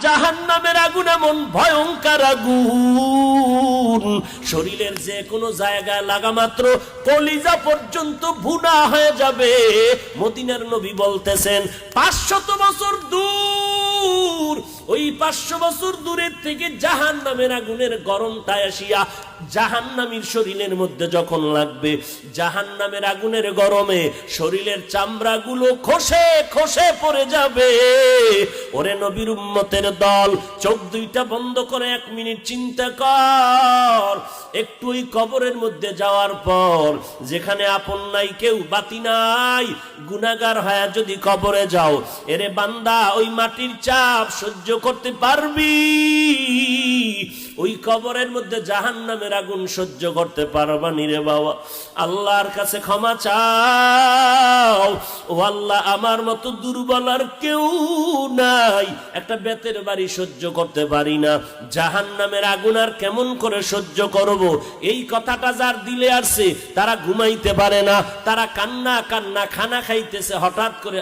জাহান্নামের আগুন এমন ভয়ঙ্কর আগুন, শরীরের যে কোনো জায়গায় লাগা মাত্র কলিজা পর্যন্ত ভুনা হয়ে যাবে। মদিনার নবী বলতেছেন 500 বছর দূর, ওই 500 বছর দূরের থেকে জাহান্নামের আগুনের গরমটা আসিয়া জাহান্নামীর শরীরের মধ্যে যখন লাগবে, জাহান্নামের আগুনের গরমে শরীরের চামড়াগুলো খসে খসে পড়ে যাবে। ওরে নবীর উম্মতের দল, চোখ দুইটা বন্ধ করে 1 মিনিট চিন্তা কর। একটু ওই কবরের মধ্যে যাওয়ার পর, যেখানে আপন নাই, কেউ বাতি নাই, গুনাহগার হয়ে যদি কবরে যাও, এরে বান্দা ওই মাটির চাপ সহ্য করতে পারবি? ওই কবরের মধ্যে জাহান্নামের আগুন সহ্য করতে পারবানি রে বাবা? আল্লাহর কাছে ক্ষমা চাও। ও আল্লাহ, আমার মতো দুর্বল আর কেউ নাই, একটা বেতের বাড়ি সহ্য করতে পারি না, জাহান্নামের আগুন আর কেমন করে সহ্য করব? এই কথাটা যার দিলে আসছে তারা ঘুমাইতে পারে না, তারা কান্না কান্না খানা খাইতেছে, হঠাৎ করে